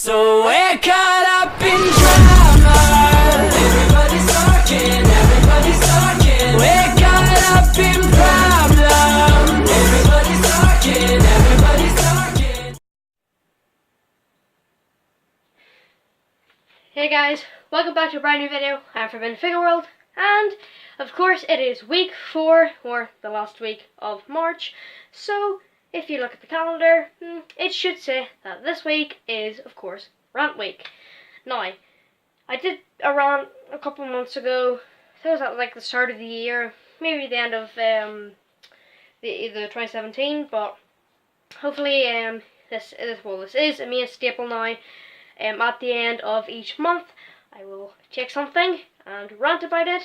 So we're caught up in drama. Everybody's talking, everybody's talking. We're caught up in problem. Everybody's talking, everybody's talking. Hey guys, welcome back to a brand new video. I'm from Figure World, and of course it is week 4, or the last week of March. So if you look at the calendar, it should say that this week is, of course, rant week. Now, I did a rant a couple months ago. It was at like the start of the year, maybe the end of the 2017. But hopefully, this is a main staple now. At the end of each month, I will take something and rant about it,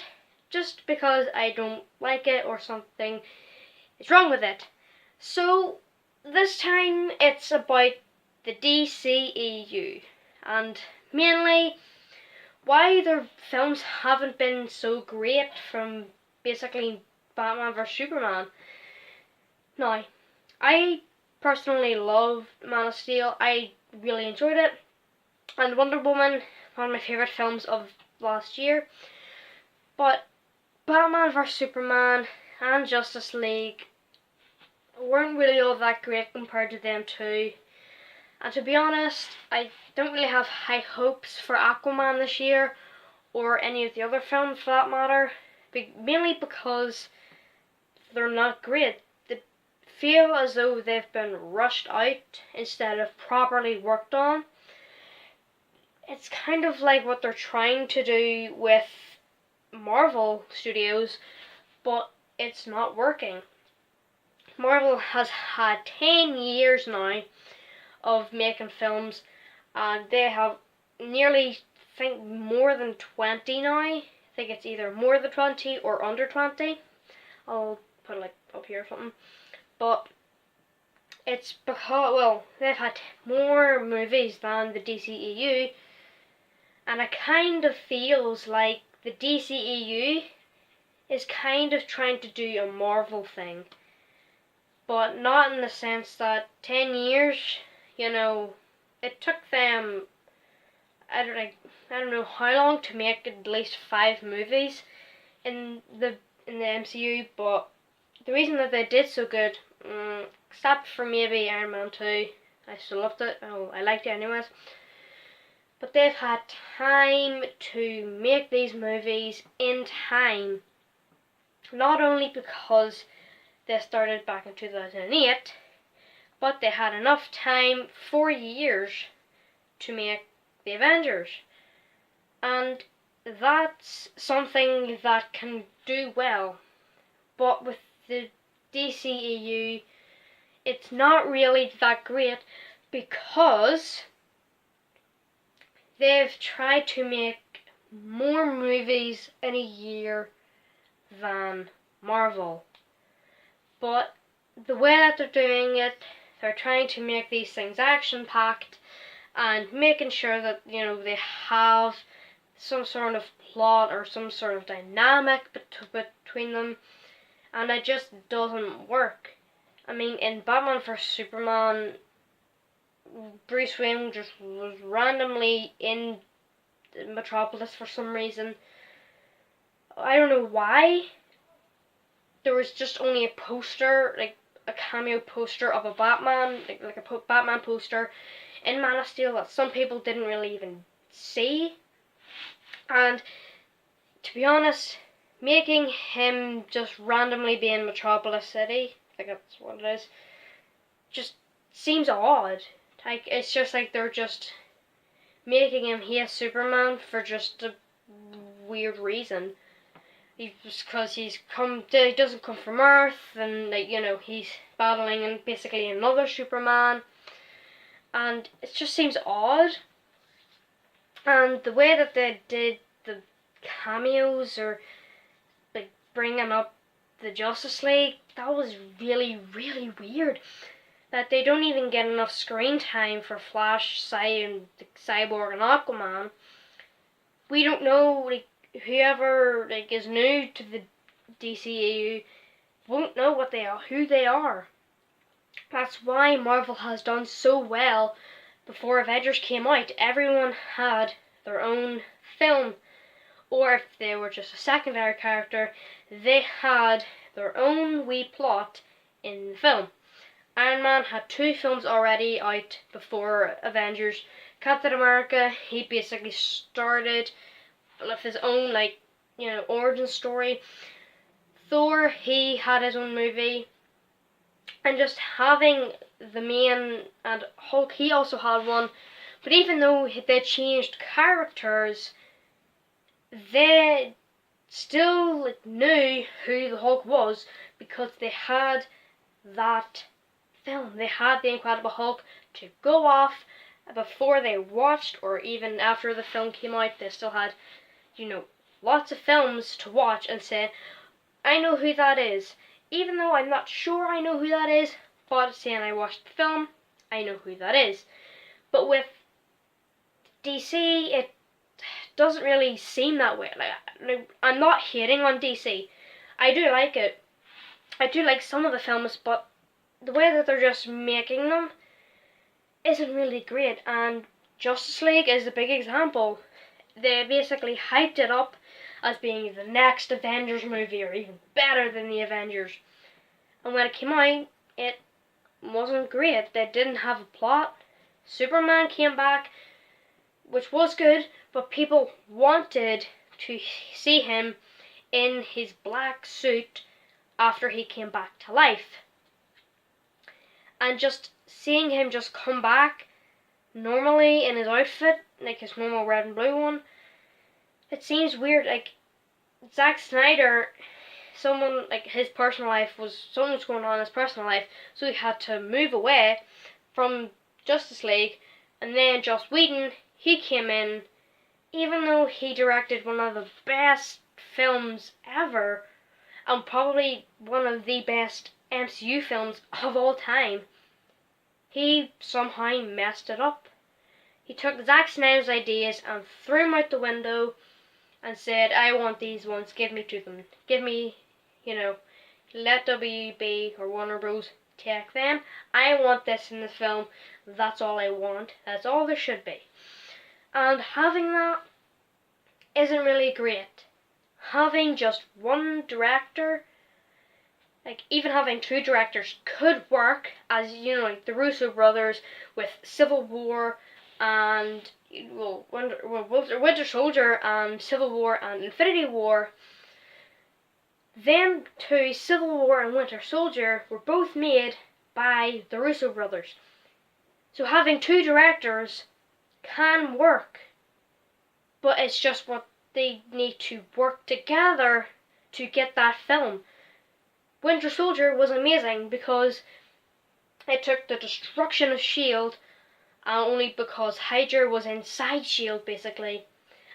just because I don't like it or something is wrong with it. So this time it's about the DCEU, and mainly why their films haven't been so great from basically Batman vs Superman. Now, I personally love Man of Steel. I really enjoyed it, and Wonder Woman, one of my favourite films of last year. But Batman vs Superman and Justice League weren't really all that great compared to them two. And to be honest, I don't really have high hopes for Aquaman this year, or any of the other films for that matter, mainly because they're not great. They feel as though they've been rushed out instead of properly worked on. It's kind of like what they're trying to do with Marvel Studios, but it's not working. Marvel has had 10 years now of making films, and they have nearly, I think, more than 20 now. I think it's either more than 20 or under 20. I'll put it like up here or something. But it's because, well, they've had more movies than the DCEU, and it kind of feels like the DCEU is kind of trying to do a Marvel thing, but not in the sense that 10 years, it took them, I don't know how long to make at least 5 movies in the MCU, but the reason that they did so good, except for maybe Iron Man 2, I still loved it. I liked it anyways. But they've had time to make these movies in time. Not only because they started back in 2008, but they had enough time, 4 years, to make the Avengers. And that's something that can do well. But with the DCEU, it's not really that great, because they've tried to make more movies in a year than Marvel. But the way that they're doing it, they're trying to make these things action-packed and making sure that, they have some sort of plot or some sort of dynamic between them, and it just doesn't work. I mean, in Batman vs Superman, Bruce Wayne just was randomly in Metropolis for some reason. I don't know why. There was just only a poster, like a cameo poster of a Batman, like a Batman poster in Man of Steel that some people didn't really even see. And to be honest, making him just randomly be in Metropolis City, I think that's what it is, just seems odd. Like, it's just like they're just making him hate Superman for just a weird reason. Because he doesn't come from Earth, and he's battling and basically another Superman, and it just seems odd. And the way that they did the cameos, or like bringing up the Justice League, that was really, really weird. That they don't even get enough screen time for Flash, Cyborg, and Aquaman. We don't know, whoever is new to the DCEU won't know who they are. That's why Marvel has done so well before Avengers came out, everyone had their own film, or if they were just a secondary character, they had their own wee plot in the film. Iron Man had 2 films already out before Avengers. Captain America, he basically started with his own, like, origin story. Thor, he had his own movie. And just having the main, and Hulk, he also had one. But even though they changed characters, they still knew who the Hulk was because they had that film. They had the Incredible Hulk to go off before they watched, or even after the film came out. They still had, lots of films to watch and say, I know who that is. Even though I'm not sure I know who that is, but saying I watched the film, I know who that is. But with DC, it doesn't really seem that way. Like, I'm not hating on DC. I do like it. I do like some of the films, but the way that they're just making them isn't really great. And Justice League is a big example. They basically hyped it up as being the next Avengers movie, or even better than the Avengers. And when it came out, it wasn't great. They didn't have a plot. Superman came back, which was good, but people wanted to see him in his black suit after he came back to life. And just seeing him just come back normally in his outfit, like his normal red and blue one, it seems weird. Like, Zack Snyder, his personal life was, something was going on in his personal life, so he had to move away from Justice League. And then Joss Whedon, he came in, even though he directed one of the best films ever, and probably one of the best MCU films of all time, he somehow messed it up. He took Zack Snyder's ideas and threw them out the window and said, I want these ones, give me to them. Give me, let WB or Warner Bros. Take them. I want this in the film. That's all I want. That's all there should be. And having that isn't really great. Having just one director, like even having 2 directors could work, as like the Russo brothers with Civil War and Winter Soldier and Civil War and Infinity War. Them 2, Civil War and Winter Soldier, were both made by the Russo brothers. So having 2 directors can work, but it's just what they need to work together to get that film. Winter Soldier was amazing because it took the destruction of S.H.I.E.L.D. Only because Hydra was inside S.H.I.E.L.D. basically,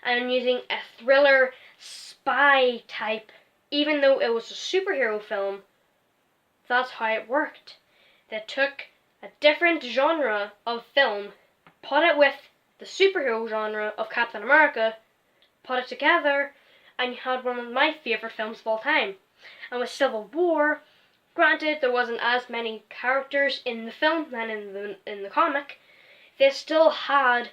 and using a thriller spy type, even though it was a superhero film. That's how it worked. They took a different genre of film, put it with the superhero genre of Captain America, put it together, and you had one of my favourite films of all time. And with Civil War, granted there wasn't as many characters in the film than in the comic, they still had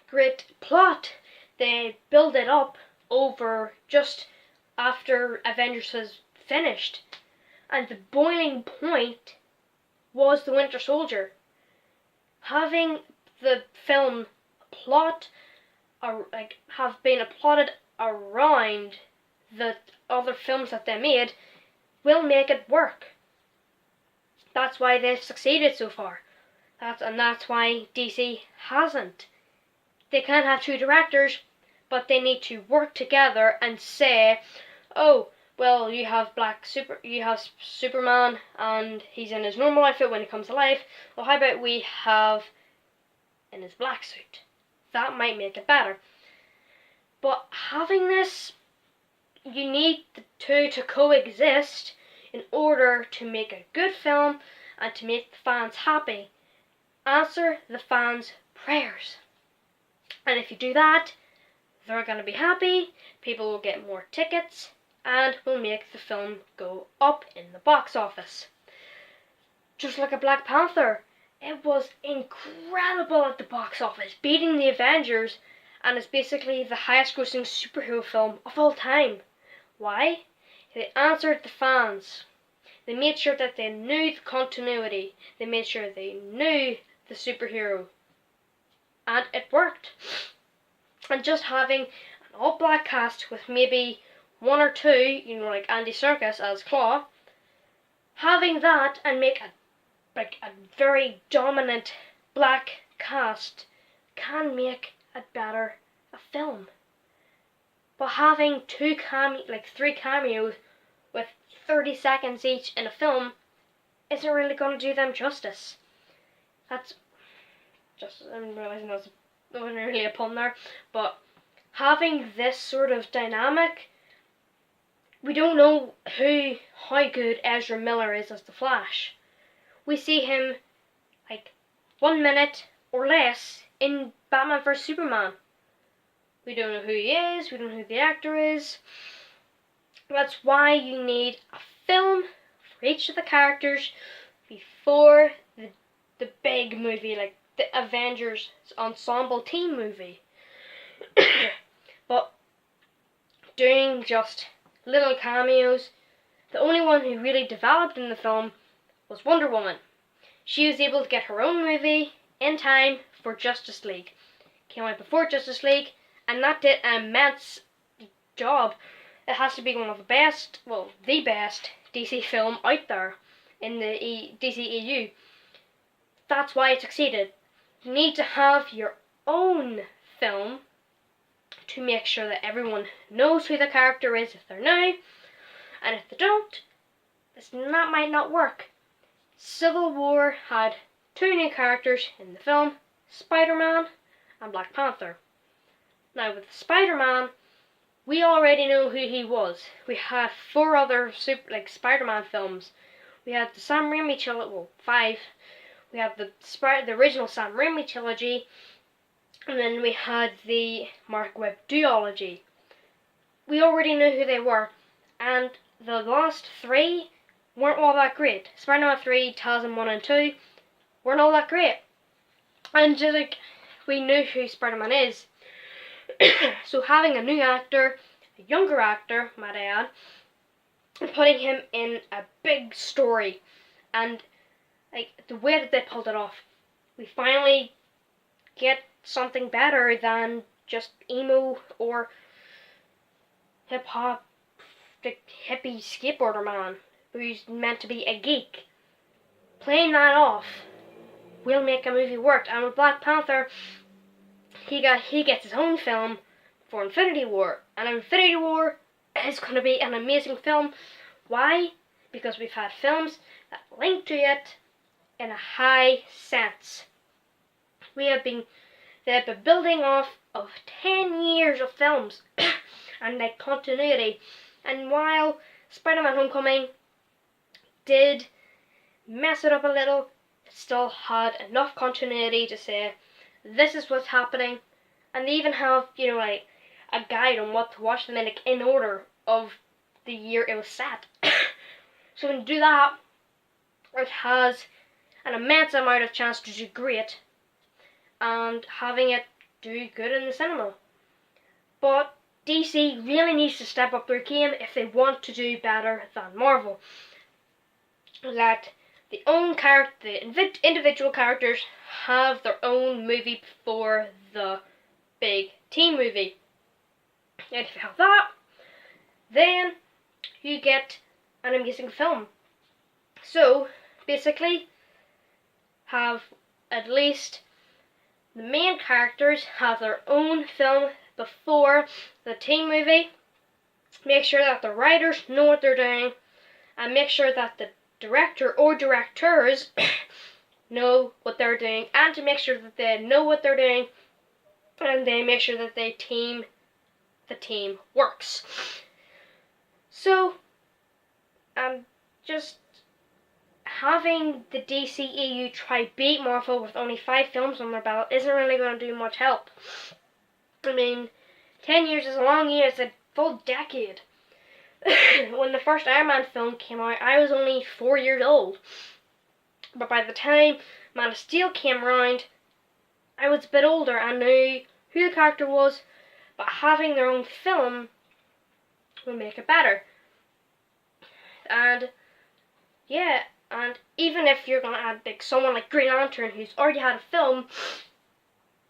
great plot. They build it up over just after Avengers was finished. And the boiling point was the Winter Soldier. Having the film plot have been plotted around the other films that they made will make it work. That's why they've succeeded so far. That's why DC hasn't. They can have 2 directors, but they need to work together and say, oh, well, you have Superman and he's in his normal outfit when he comes to life. Well, how about we have in his black suit? That might make it better. But having this, you need the 2 to coexist in order to make a good film and to make the fans happy. Answer the fans' prayers. And if you do that, they're going to be happy, people will get more tickets, and will make the film go up in the box office. Just like a Black Panther. It was incredible at the box office, beating the Avengers, and it's basically the highest grossing superhero film of all time. Why? They answered the fans. They made sure that they knew the continuity. They made sure they knew the superhero. And it worked. And just having an all-black cast with maybe one or two, like Andy Serkis as Claw, having that and make a very dominant black cast can make a better film. But having three cameos with 30 seconds each in a film isn't really going to do them justice. That's just, I'm realising that wasn't really a pun there, but having this sort of dynamic, we don't know how good Ezra Miller is as the Flash. We see him 1 minute or less in Batman vs Superman. We don't know who he is, we don't know who the actor is. That's why you need a film for each of the characters before the big movie, like the Avengers ensemble team movie. But doing just little cameos, the only one who really developed in the film was Wonder Woman. She was able to get her own movie in time for Justice League. Came out before Justice League, and that did an immense job. It has to be one of the best, the best DC film out there in the DCEU. That's why it succeeded. You need to have your own film to make sure that everyone knows who the character is if they're new, and if they don't, might not work. Civil War had two new characters in the film, Spider-Man and Black Panther. Now with Spider-Man, we already know who he was. We had 4 other Spider-Man films. We had the Sam Raimi trilogy, 5. We had the original Sam Raimi trilogy, and then we had the Mark Webb duology. We already knew who they were, and the last 3 weren't all that great. Spider-Man 3, TASM 1 and 2 weren't all that great. And we knew who Spider-Man is. So having a new actor, a younger actor, might I add, and putting him in a big story, and the way that they pulled it off, we finally get something better than just emo or hip hop, the hippie skateboarder man who's meant to be a geek. Playing that off will make a movie work. And with Black Panther, he gets his own film for Infinity War, and Infinity War is going to be an amazing film. Why? Because we've had films that link to it in a high sense. They've been building off of 10 years of films and continuity. And while Spider-Man Homecoming did mess it up a little, it still had enough continuity to say this is what's happening, and they even have a guide on what to watch them in order of the year it was set. So when you do that, it has an immense amount of chance to do great and having it do good in the cinema. But DC really needs to step up their game if they want to do better than Marvel. Let the individual characters have their own movie before the big team movie. And if you have that, then you get an amazing film. So basically, have at least the main characters have their own film before the team movie. Make sure that the writers know what they're doing, and make sure that the director or directors know what they're doing, and to make sure that they know what they're doing, and they make sure that the team works. So, just having the DCEU try beat Marvel with only 5 films on their belt isn't really going to do much help. 10 years is a long year, it's a full decade. When the first Iron Man film came out, I was only 4 years old. But by the time Man of Steel came round, I was a bit older, I knew who the character was, but having their own film will make it better. And yeah, and even if you're gonna add like someone like Green Lantern who's already had a film,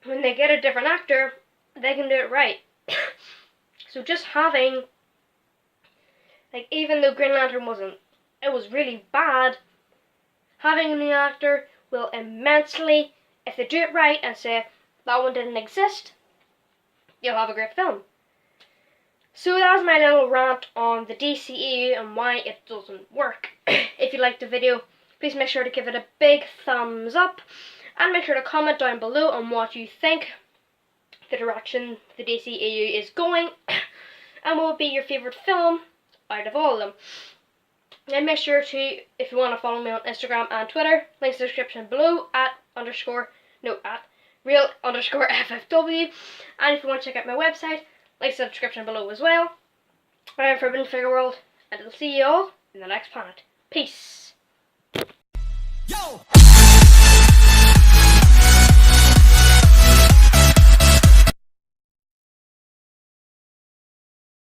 when they get a different actor, they can do it right. So just having, like, even though Green Lantern it was really bad, having a new actor will immensely, if they do it right and say that one didn't exist, you'll have a great film. So that was my little rant on the DCEU and why it doesn't work. If you liked the video, please make sure to give it a big thumbs up and make sure to comment down below on what you think the direction the DCEU is going and what would be your favourite film out of all of them. And make sure to, if you want to follow me on Instagram and Twitter, links in the description below at real_FFW. And if you want to check out my website, links in the description below as well. I'm Forbidden Figure World, and I'll see you all in the next planet. Peace.